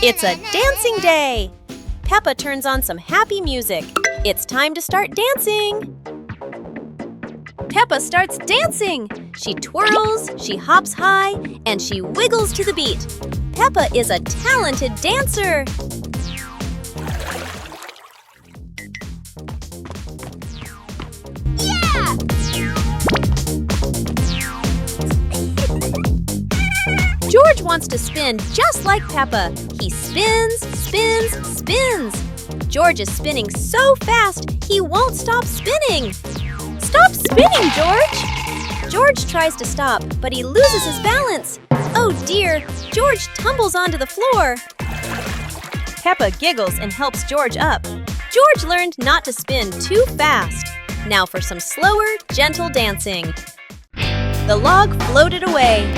It's a dancing day! Peppa turns on some happy music. It's time to start dancing! Peppa starts dancing! She twirls, she hops high, and she wiggles to the beat. Peppa is a talented dancer! Yeah! George wants to spin just like Peppa. He spins, spins, spins. George is spinning so fast, he won't stop spinning. Stop spinning, George! George tries to stop, but he loses his balance. Oh dear, George tumbles onto the floor. Peppa giggles and helps George up. George learned not to spin too fast. Now for some slower, gentle dancing. The log floated away.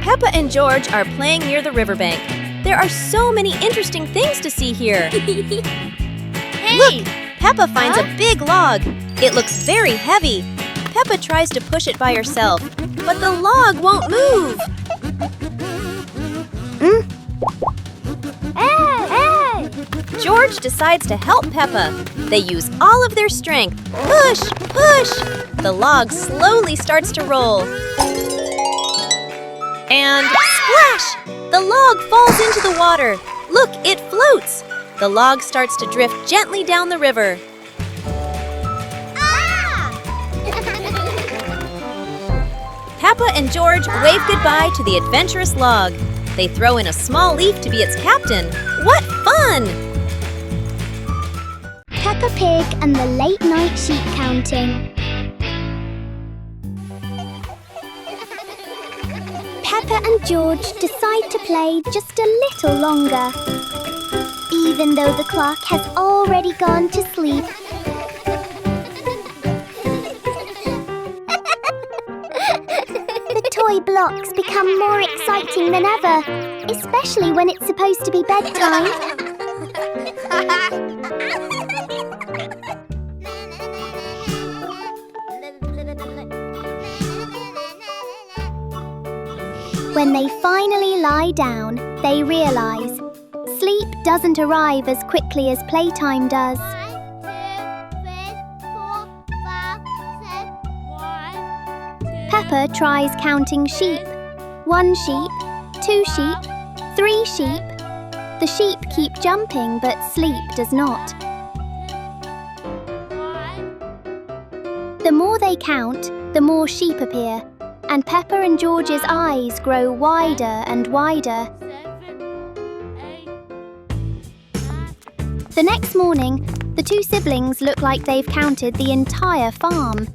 Peppa and George are playing near the riverbank. There are so many interesting things to see here. Hey! Look! Peppa finds a big log. It looks very heavy. Peppa tries to push it by herself, but the log won't move. Hey! George decides to help Peppa. They use all of their strength. Push! Push! The log slowly starts to roll. And splash! The log falls into the water. Look, it floats. The log starts to drift gently down the river. Ah! Peppa and George wave goodbye to the adventurous log. They throw in a small leaf to be its captain. What fun! Peppa Pig and the late-night sheep counting. Peppa and George decide to play just a little longer, even though the clock has already gone to sleep. The toy blocks become more exciting than ever, especially when it's supposed to be bedtime. When they finally lie down, they realise sleep doesn't arrive as quickly as playtime does. 1, 2, 3, 4, 5, 6, 1, 2. Peppa tries counting sheep. 1 sheep, 2 sheep, 3 sheep. The sheep keep jumping, but sleep does not. The more they count, the more sheep appear. And Peppa and George's eyes grow wider and wider. 7, 8, 9. The next morning, the 2 siblings look like they've counted the entire farm.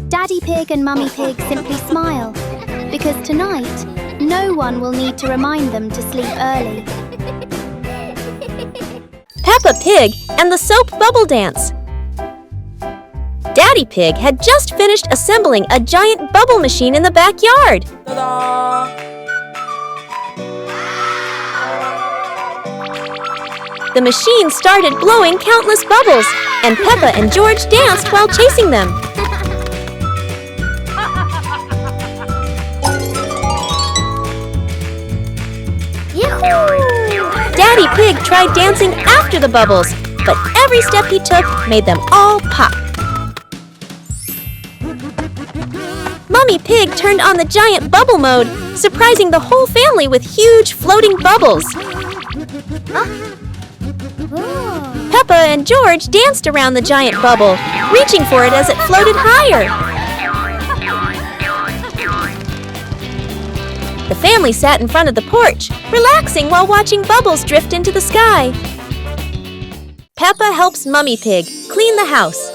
Daddy Pig and Mummy Pig simply smile, because tonight, no one will need to remind them to sleep early. Peppa Pig and the soap bubble dance. Daddy Pig had just finished assembling a giant bubble machine in the backyard. Ta-da! The machine started blowing countless bubbles, and Peppa and George danced while chasing them. Daddy Pig tried dancing after the bubbles, but every step he took made them all pop. Mummy Pig turned on the giant bubble mode, surprising the whole family with huge floating bubbles. Peppa and George danced around the giant bubble, reaching for it as it floated higher. The family sat in front of the porch, relaxing while watching bubbles drift into the sky. Peppa helps Mummy Pig clean the house.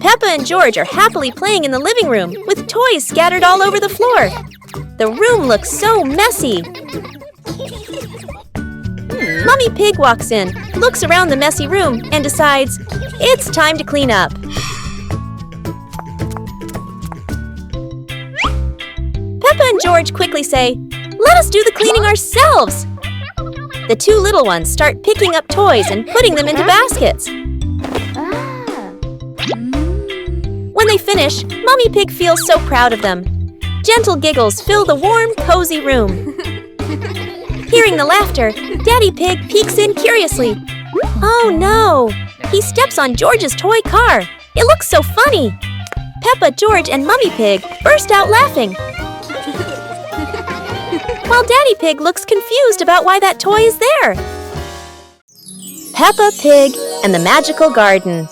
Peppa and George are happily playing in the living room with toys scattered all over the floor. The room looks so messy. Mummy Pig walks in, looks around the messy room, and decides it's time to clean up. Peppa and George quickly say, "Let us do the cleaning ourselves." The two little ones start picking up toys and putting them into baskets. When they finish, Mummy Pig feels so proud of them. Gentle giggles fill the warm, cozy room. Hearing the laughter, Daddy Pig peeks in curiously. Oh no! He steps on George's toy car. It looks so funny. Peppa, George, and Mummy Pig burst out laughing. While Daddy Pig looks confused about why that toy is there. Peppa Pig and the Magical Garden.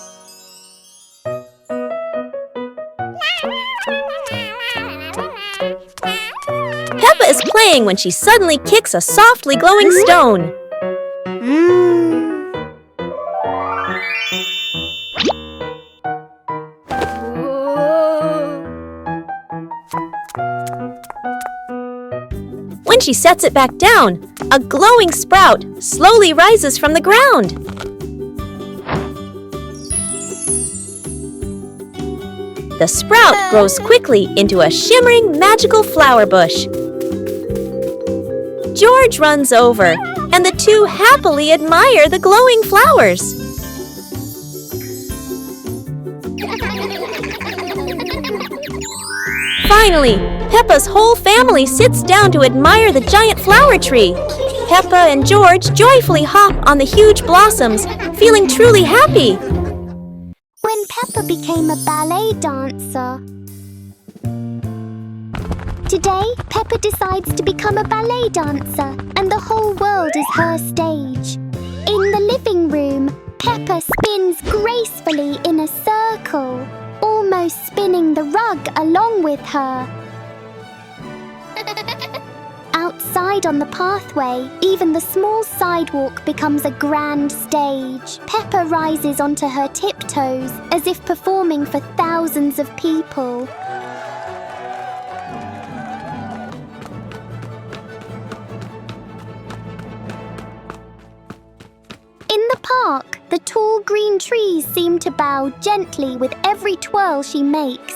Peppa is playing when she suddenly kicks a softly glowing stone. When she sets it back down, a glowing sprout slowly rises from the ground. The sprout grows quickly into a shimmering magical flower bush. George runs over, and the two happily admire the glowing flowers. Finally, Peppa's whole family sits down to admire the giant flower tree. Peppa and George joyfully hop on the huge blossoms, feeling truly happy. When Peppa became a ballet dancer. Today, Peppa decides to become a ballet dancer, and the whole world is her stage. In the living room, Peppa spins gracefully in a circle, almost spinning the rug along with her. Outside on the pathway, even the small sidewalk becomes a grand stage. Peppa rises onto her tiptoes as if performing for thousands of people. In the park, the tall green trees seem to bow gently with every twirl she makes.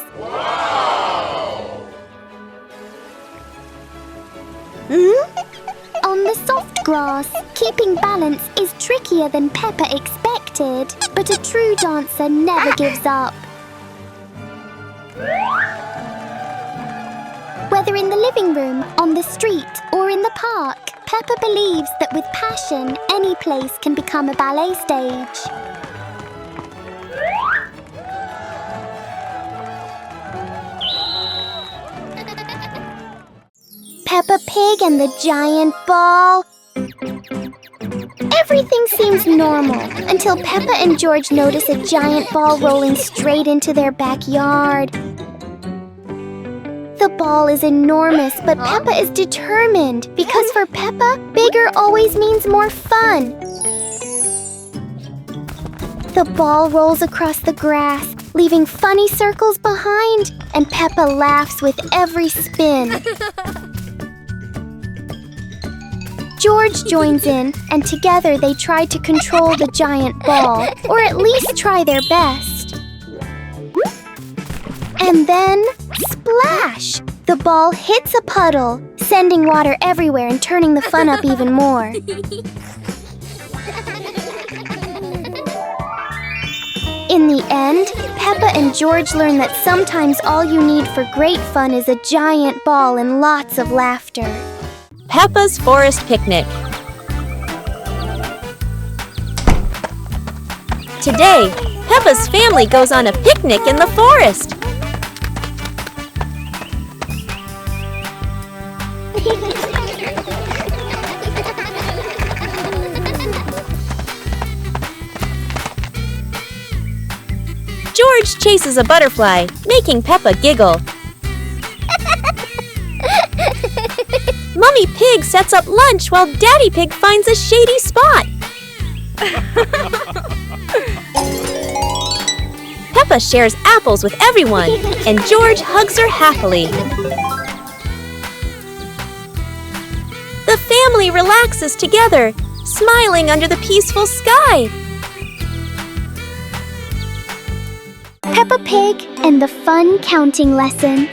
On the soft grass, keeping balance is trickier than Peppa expected, but a true dancer never gives up. Whether in the living room, on the street, or in the park, Peppa believes that with passion, any place can become a ballet stage. Peppa Pig and the giant ball. Everything seems normal until Peppa and George notice a giant ball rolling straight into their backyard. The ball is enormous, but Peppa is determined because for Peppa, bigger always means more fun. The ball rolls across the grass, leaving funny circles behind, and Peppa laughs with every spin. George joins in, and together they try to control the giant ball, or at least try their best. And then, splash! The ball hits a puddle, sending water everywhere and turning the fun up even more. In the end, Peppa and George learn that sometimes all you need for great fun is a giant ball and lots of laughter. Peppa's Forest Picnic. Today, Peppa's family goes on a picnic in the forest. George chases a butterfly, making Peppa giggle. Mummy Pig sets up lunch while Daddy Pig finds a shady spot. Peppa shares apples with everyone, and George hugs her happily. The family relaxes together, smiling under the peaceful sky. Peppa Pig and the fun counting lesson.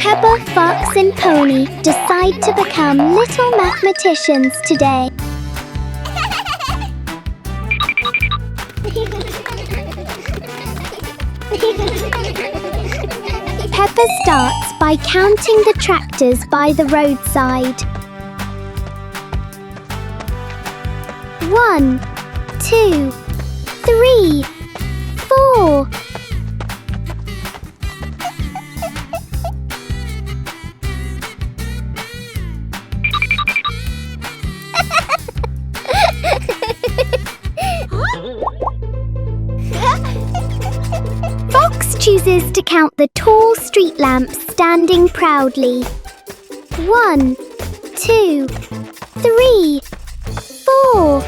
Peppa, Fox, and Pony decide to become little mathematicians today. Peppa starts by counting the tractors by the roadside. 1, 2, 3, 4. Fox chooses to count the tall street lamps standing proudly. 1, 2, 3, 4.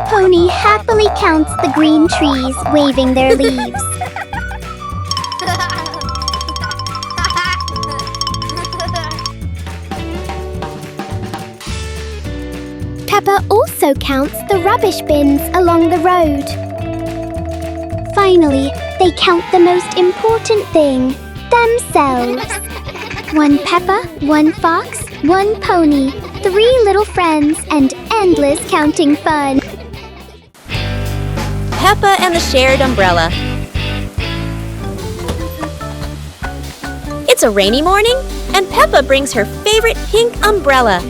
Pony happily counts the green trees waving their leaves. Peppa also counts the rubbish bins along the road. Finally, they count the most important thing, themselves. 1 Peppa, 1 Fox, 1 Pony, 3 little friends, and endless counting fun. Peppa and the shared umbrella. It's a rainy morning, and Peppa brings her favorite pink umbrella.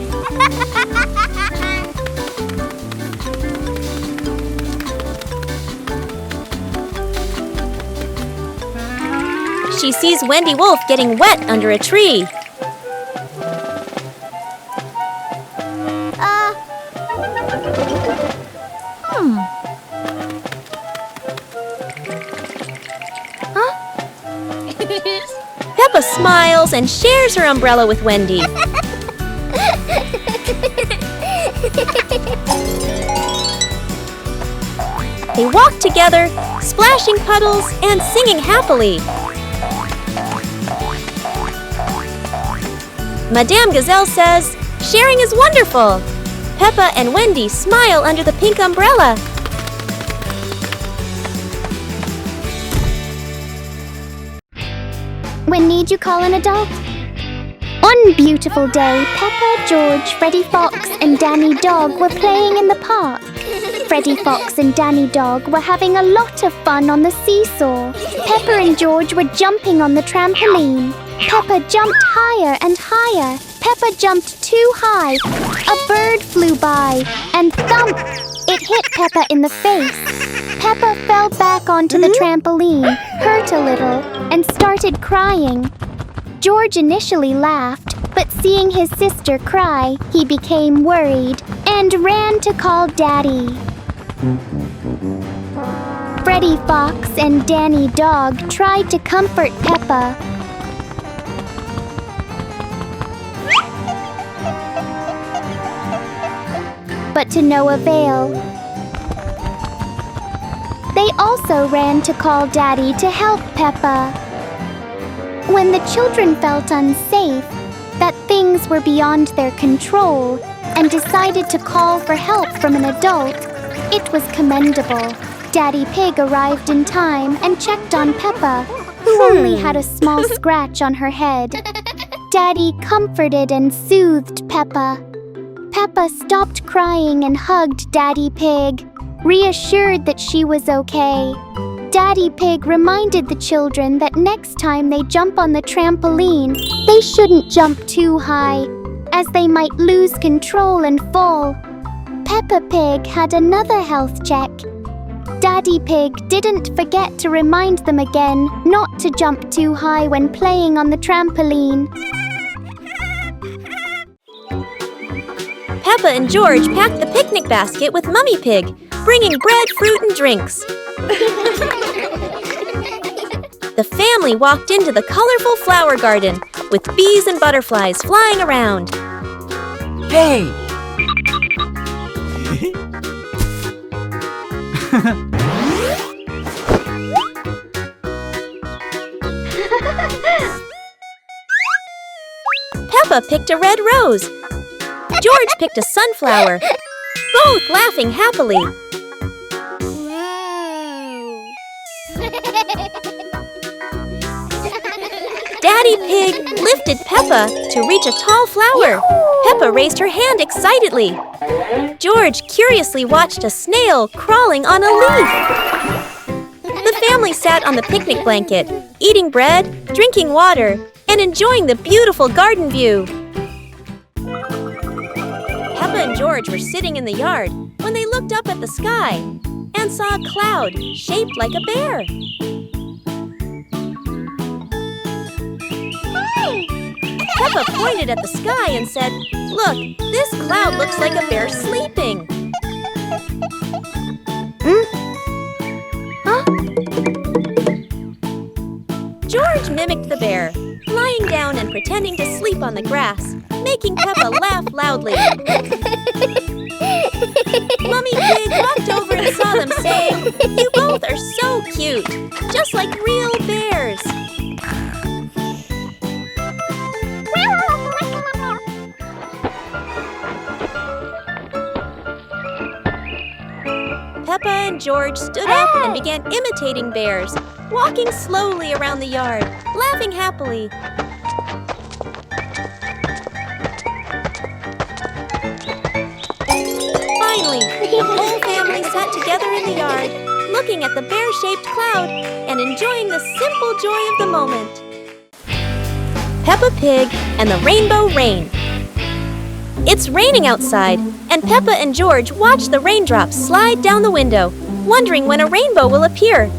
She sees Wendy Wolf getting wet under a tree. Peppa smiles and shares her umbrella with Wendy. They walk together, splashing puddles and singing happily. Madame Gazelle says, "Sharing is wonderful." Peppa and Wendy smile under the pink umbrella. When need you call an adult? One beautiful day, Peppa, George, Freddy Fox, and Danny Dog were playing in the park. Freddy Fox and Danny Dog were having a lot of fun on the seesaw. Peppa and George were jumping on the trampoline. Peppa jumped higher and higher. Peppa jumped too high. A bird flew by, and thump! It hit Peppa in the face. Peppa fell back onto the trampoline, hurt a little, and started crying. George initially laughed, but seeing his sister cry, he became worried and ran to call Daddy. Freddy Fox and Danny Dog tried to comfort Peppa. But to no avail. They also ran to call Daddy to help Peppa. When the children felt unsafe, that things were beyond their control, and decided to call for help from an adult, it was commendable. Daddy Pig arrived in time and checked on Peppa, who only had a small scratch on her head. Daddy comforted and soothed Peppa. Peppa stopped crying and hugged Daddy Pig, reassured that she was okay. Daddy Pig reminded the children that next time they jump on the trampoline, they shouldn't jump too high, as they might lose control and fall. Peppa Pig had another health check. Daddy Pig didn't forget to remind them again not to jump too high when playing on the trampoline. Peppa and George packed the picnic basket with Mummy Pig, bringing bread, fruit, and drinks. The family walked into the colorful flower garden with bees and butterflies flying around. Hey! Peppa picked a red rose. George picked a sunflower, both laughing happily. Daddy Pig lifted Peppa to reach a tall flower. Peppa raised her hand excitedly. George curiously watched a snail crawling on a leaf. The family sat on the picnic blanket, eating bread, drinking water, and enjoying the beautiful garden view. Peppa and George were sitting in the yard when they looked up at the sky and saw a cloud shaped like a bear. Peppa pointed at the sky and said, "Look, this cloud looks like a bear sleeping." Huh? George mimicked the bear, lying down and pretending to sleep on the grass, making Peppa laugh loudly. Mummy Pig walked over and saw them, saying, "You both are so cute, just like real bears." Peppa and George stood up and began imitating bears, walking slowly around the yard, laughing happily. Finally, the whole family sat together in the yard, looking at the bear-shaped cloud and enjoying the simple joy of the moment. Peppa Pig and the Rainbow Rain. It's raining outside, and Peppa and George watch the raindrops slide down the window, wondering when a rainbow will appear.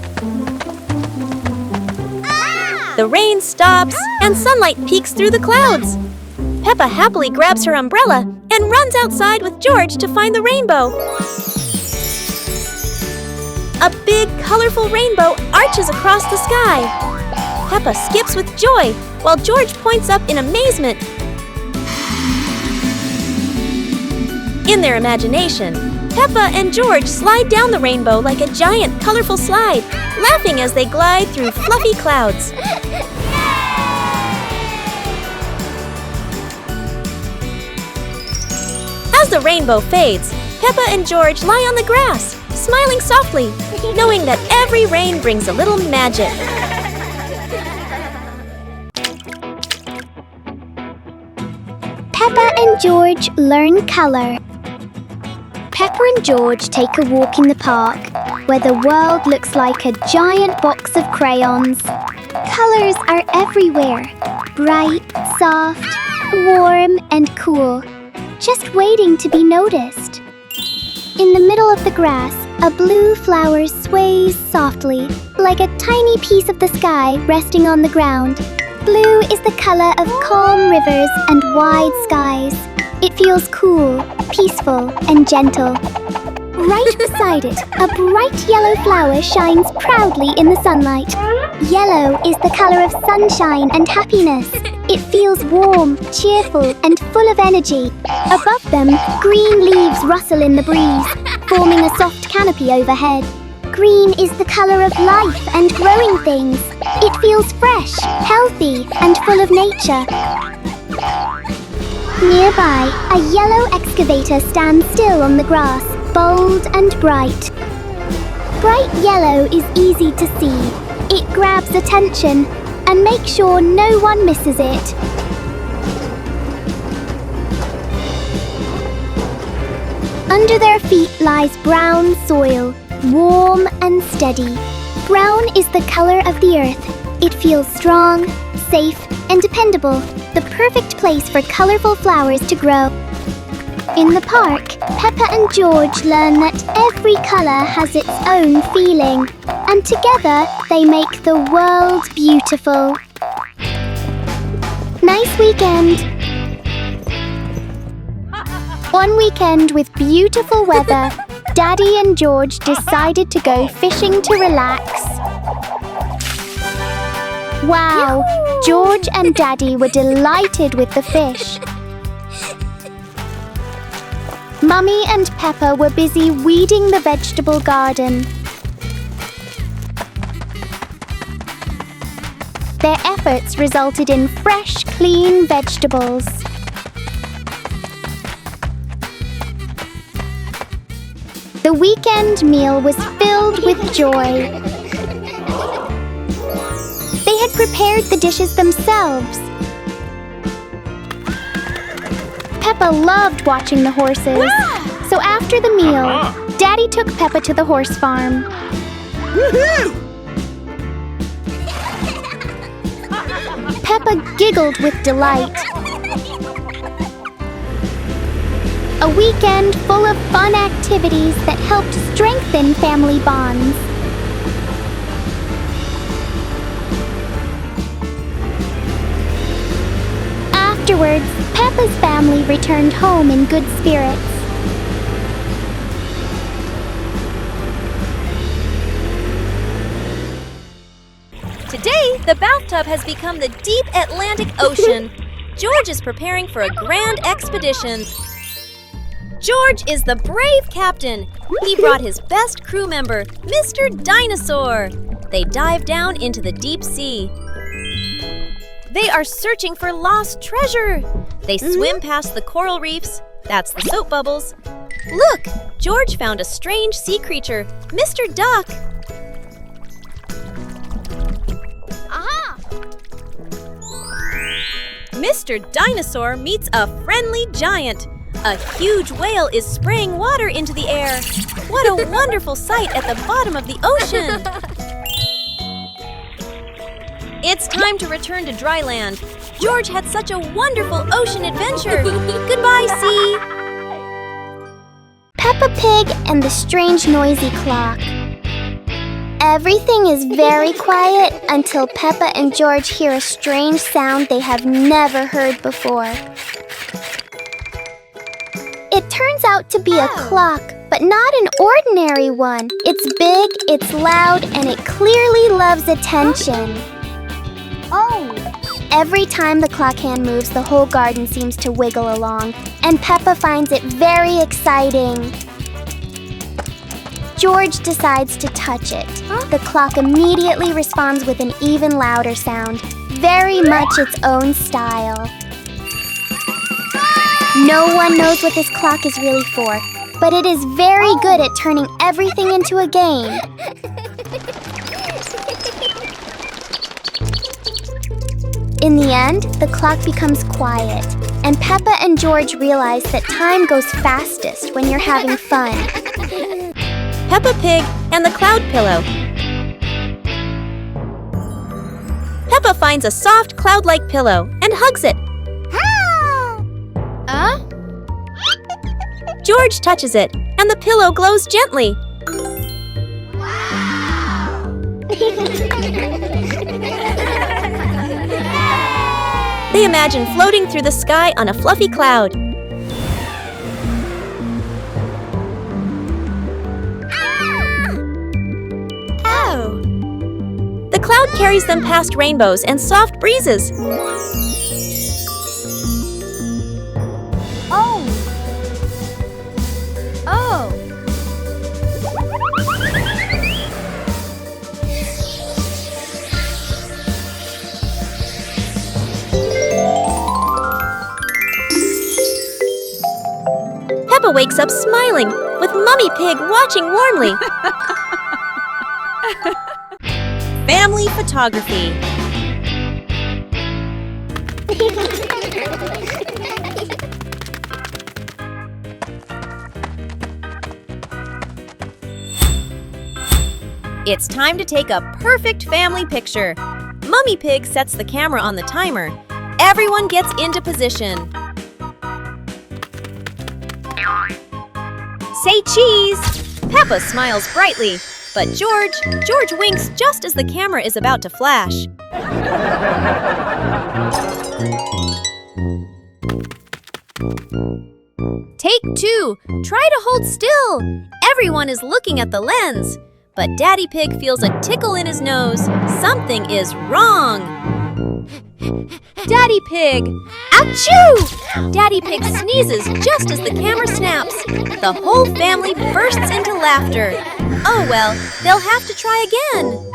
The rain stops, and sunlight peeks through the clouds. Peppa happily grabs her umbrella and runs outside with George to find the rainbow. A big, colorful rainbow arches across the sky. Peppa skips with joy, while George points up in amazement. In their imagination, Peppa and George slide down the rainbow like a giant, colorful slide, laughing as they glide through fluffy clouds. As the rainbow fades, Peppa and George lie on the grass, smiling softly, knowing that every rain brings a little magic. Peppa and George learn color. Peppa and George take a walk in the park, where the world looks like a giant box of crayons. Colors are everywhere, bright, soft, warm, and cool, just waiting to be noticed. In the middle of the grass, a blue flower sways softly, like a tiny piece of the sky resting on the ground. Blue is the color of calm rivers and wide skies. It feels cool, peaceful, and gentle. Right beside it, a bright yellow flower shines proudly in the sunlight. Yellow is the color of sunshine and happiness. It feels warm, cheerful, and full of energy. Above them, green leaves rustle in the breeze, forming a soft canopy overhead. Green is the color of life and growing things. It feels fresh, healthy, and full of nature. Nearby, a yellow excavator stands still on the grass, bold and bright. Bright yellow is easy to see. It grabs attention and makes sure no one misses it. Under their feet lies brown soil, warm and steady. Brown is the color of the earth. It feels strong, safe, and dependable, the perfect place for colorful flowers to grow. In the park, Peppa and George learn that every color has its own feeling, and together they make the world beautiful. Nice weekend! One weekend with beautiful weather, Daddy and George decided to go fishing to relax. Wow! George and Daddy were delighted with the fish. Mummy and Peppa were busy weeding the vegetable garden. Their efforts resulted in fresh, clean vegetables. The weekend meal was filled with joy. had prepared the dishes themselves. Peppa loved watching the horses. So after the meal, Daddy took Peppa to the horse farm. Peppa giggled with delight. A weekend full of fun activities that helped strengthen family bonds. Afterwards, Peppa's family returned home in good spirits. Today, the bathtub has become the deep Atlantic Ocean. George is preparing for a grand expedition. George is the brave captain. He brought his best crew member, Mr. Dinosaur. They dive down into the deep sea. They are searching for lost treasure. They swim past the coral reefs. That's the soap bubbles. Look, George found a strange sea creature, Mr. Duck. Aha! Mr. Dinosaur meets a friendly giant. A huge whale is spraying water into the air. What a wonderful sight at the bottom of the ocean! It's time to return to dry land. George had such a wonderful ocean adventure. Goodbye, sea! Peppa Pig and the strange noisy clock. Everything is very quiet until Peppa and George hear a strange sound they have never heard before. It turns out to be a clock, but not an ordinary one. It's big, it's loud, and it clearly loves attention. Oh! Every time the clock hand moves, the whole garden seems to wiggle along, and Peppa finds it very exciting. George decides to touch it. The clock immediately responds with an even louder sound, very much its own style. No one knows what this clock is really for, but it is very good at turning everything into a game. In the end, the clock becomes quiet, and Peppa and George realize that time goes fastest when you're having fun. Peppa Pig and the Cloud Pillow. Peppa finds a soft cloud-like pillow and hugs it. George touches it, and the pillow glows gently. They imagine floating through the sky on a fluffy cloud. Oh! The cloud carries them past rainbows and soft breezes. Peppa wakes up smiling, with Mummy Pig watching warmly. Family photography. It's time to take a perfect family picture. Mummy Pig sets the camera on the timer. Everyone gets into position. Say cheese! Peppa smiles brightly, but George winks just as the camera is about to flash. Take 2. Try to hold still. Everyone is looking at the lens, but Daddy Pig feels a tickle in his nose. Something is wrong. Daddy Pig! Achoo! Daddy Pig sneezes just as the camera snaps. The whole family bursts into laughter. Oh well, they'll have to try again.